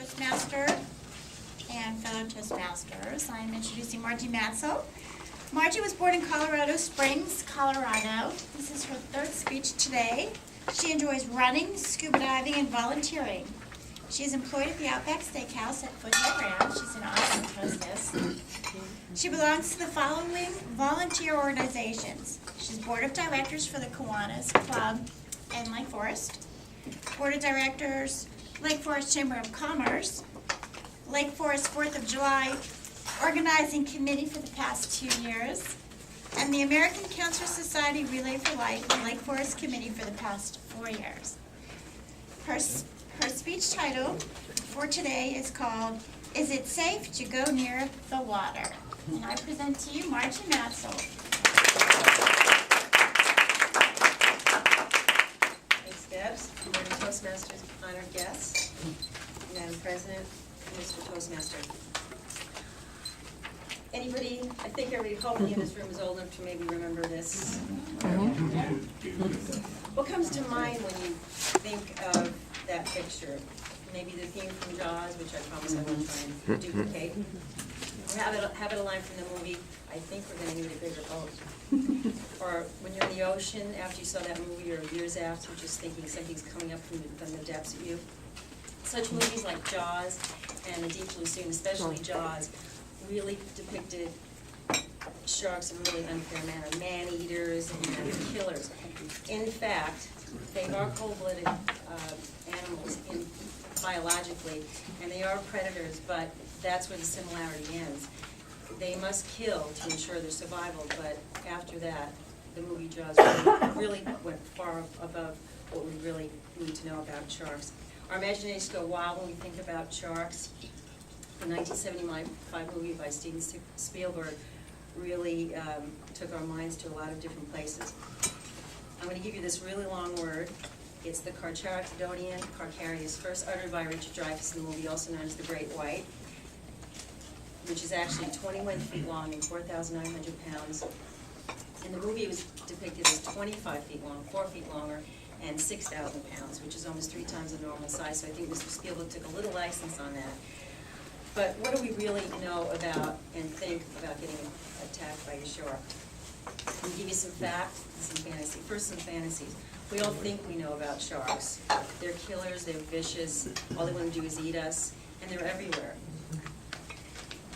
Toastmaster and fellow Toastmasters. I'm introducing Margie Matzel. Margie was born in Colorado Springs, Colorado. This is her third speech today. She enjoys running, scuba diving, and volunteering. She is employed at the Outback Steakhouse at Foothill Ranch. She's an awesome hostess. She belongs to the following volunteer organizations. She's board of directors for the Kiwanis Club in Lake Forest, board of directors, Lake Forest Chamber of Commerce, Lake Forest 4th of July organizing committee for the past 2 years, and the American Cancer Society Relay for Life Lake Forest Committee for the past 4 years. Her speech title for today is called, Is It Safe to Go Near the Water? And I present to you Margie Matzel. Thanks, Debs. Board of Toastmasters honored guests, Madam President, Mr. Toastmaster. Anybody, I think everybody hopefully in this room is old enough to maybe remember this. What comes to mind when you think of that picture? Maybe the theme from Jaws, which I promise I won't try and duplicate. Or have it a line from the movie, I think we're going to need a bigger boat. Or when you're in the ocean after you saw that movie, or years after, just thinking something's coming up from the depths of you. Such movies like Jaws and The Deep Blue Sea, especially Jaws, really depicted sharks in a really unfair manner, man-eaters and killers. In fact, they are cold-blooded animals biologically, and they are predators, but that's where the similarity ends. They must kill to ensure their survival, but after that, the movie Jaws really went far above what we really need to know about sharks. Our imaginations go wild when we think about sharks. The 1975 movie by Steven Spielberg really took our minds to a lot of different places. I'm going to give you this really long word. It's the Carcharodon carcharias, first uttered by Richard Dreyfuss in the movie, also known as the Great White, which is actually 21 feet long and 4,900 pounds. In the movie, it was depicted as 25 feet long, 4 feet longer, and 6,000 pounds, which is almost 3 times the normal size. So I think Mr. Spielberg took a little license on that. But what do we really know about and think about getting attacked by a shark? I'll give you some facts and some fantasy. First, some fantasies. We all think we know about sharks. They're killers, they're vicious, all they want to do is eat us, and they're everywhere.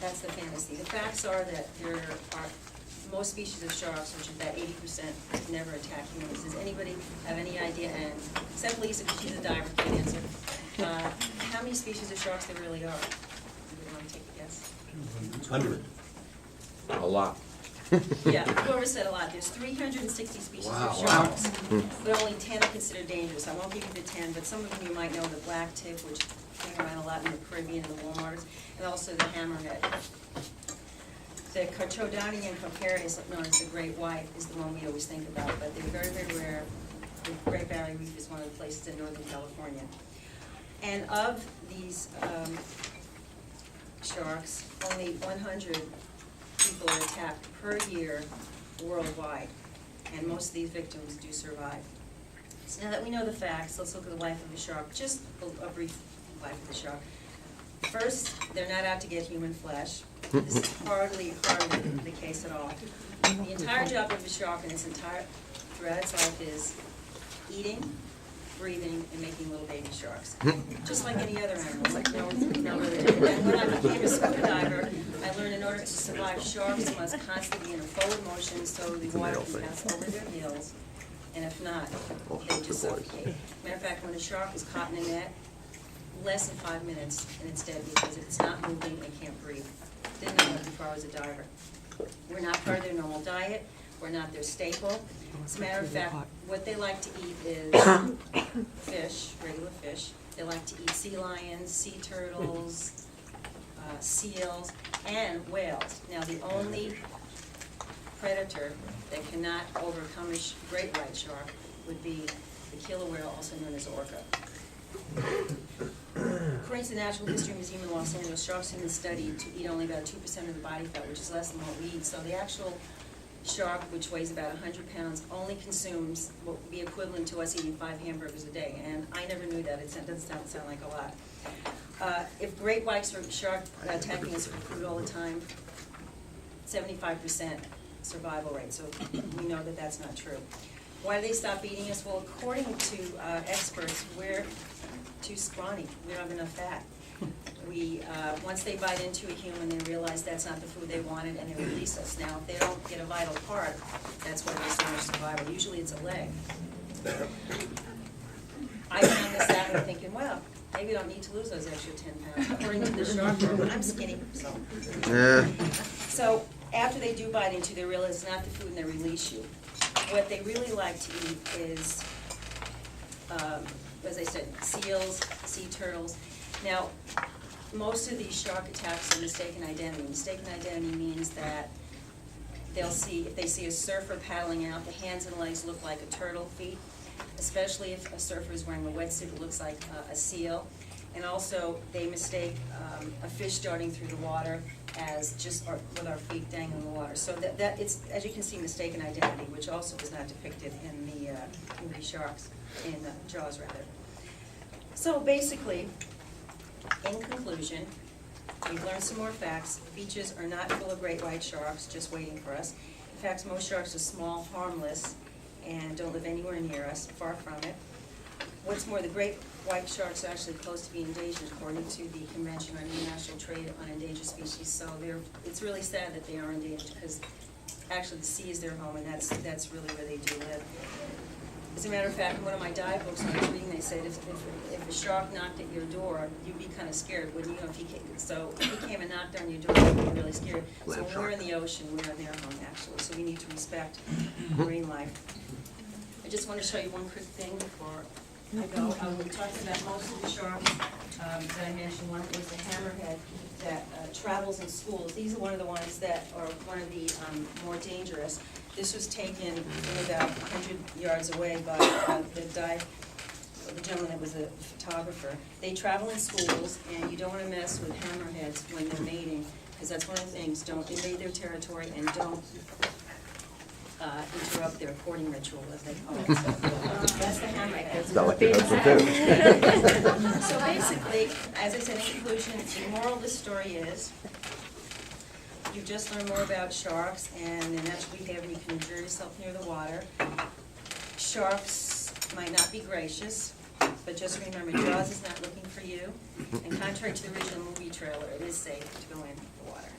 That's the fantasy. The facts are that there are most species of sharks, which is about 80%, never attack humans. Does anybody have any idea? And except Lisa, because she's a diver, can't answer. How many species of sharks there really are? Anybody want to take a guess? 100. A lot. Yeah, whoever said a lot. There's 360 species of sharks, but only 10 are considered dangerous. I won't give you the 10, but some of them you might know, the black tip, which came around a lot in the Caribbean and the Walmarts, and also the hammerhead. The Carcharodon carcharias, known as the Great White, is the one we always think about, but they're very, very rare. The Great Barrier Reef is one of the places in Northern California. And of these sharks, only 100 people are attacked per year worldwide, and most of these victims do survive. So now that we know the facts, let's look at the life of a shark, just a brief life of the shark. First, they're not out to get human flesh. This is hardly the case at all. The entire job of a shark throughout its life is eating, breathing, and making little baby sharks. Just like any other animals, like no really different. And when I became a scuba diver, I learned in order to survive, sharks must constantly be in a forward motion so the water can pass over their gills, and if not, they just suffocate. Matter of fact, when a shark is caught in a net, less than 5 minutes, and it's dead because if it's not moving, it can't breathe. Didn't know that before I was a diver. We're not part of their normal diet. We're not their staple. As a matter of fact, what they like to eat is fish, regular fish. They like to eat sea lions, sea turtles, seals, and whales. Now, the only predator that cannot overcome a great white shark would be the killer whale, also known as orca. According to the Natural History Museum in Los Angeles, sharks have been studied to eat only about 2% of the body fat, which is less than what we eat. So the actual shark, which weighs about 100 pounds, only consumes what would be equivalent to us eating 5 hamburgers a day. And I never knew that. It doesn't sound like a lot. If great whites are shark attacking us for food all the time, 75% survival rate, so we know that that's not true. Why do they stop eating us? Well, according to experts, we're too scrawny. We don't have enough fat. Once they bite into a human, they realize that's not the food they wanted, and they release us. Now, if they don't get a vital part, that's why there's so much survival. Usually it's a leg. I found this out and I'm thinking, well, maybe I don't need to lose those extra 10 pounds. According to the shark world, I'm skinny, so. Yeah. So after they do bite into, they realize it's not the food and they release you. What they really like to eat is, as I said, seals, sea turtles. Now, most of these shark attacks are mistaken identity. Mistaken identity means that if they see a surfer paddling out, the hands and legs look like a turtle feet, especially if a surfer is wearing a wetsuit, it looks like a seal. And also, they mistake a fish darting through the water as just with our feet dangling in the water. So that it's, as you can see, mistaken identity, which also is not depicted in the movie Sharks, in Jaws rather. So basically, in conclusion, we've learned some more facts. Beaches are not full of great white sharks just waiting for us. In fact, most sharks are small, harmless, and don't live anywhere near us, far from it. What's more, the great white sharks are actually close to being endangered according to the Convention on International Trade on Endangered Species. So it's really sad that they are endangered because actually the sea is their home, and that's really where they do live. As a matter of fact, in one of my dive books I was reading, they said if a shark knocked at your door, you'd be kind of scared, wouldn't you? If he came and knocked on your door, you'd be really scared. So when we're in the ocean, we're in their home, actually. So we need to respect marine life. I just want to show you one quick thing before I go. We talked about most of the sharks that I mentioned. One was the hammerhead that travels in schools. These are one of the ones that are one of the more dangerous. This was taken from about 100 yards away by the gentleman that was a photographer. They travel in schools, and you don't want to mess with hammerheads when they're mating, because that's one of the things. Don't invade their territory, and don't interrupt their courting ritual, as they call it. So, that's the hammerhead. Not like your husband too. So basically, as I said in conclusion, the moral of the story is, you've just learned more about sharks and their natural behavior, and you can enjoy yourself near the water. Sharks might not be gracious, but just remember, Jaws is not looking for you. And contrary to the original movie trailer, it is safe to go in the water.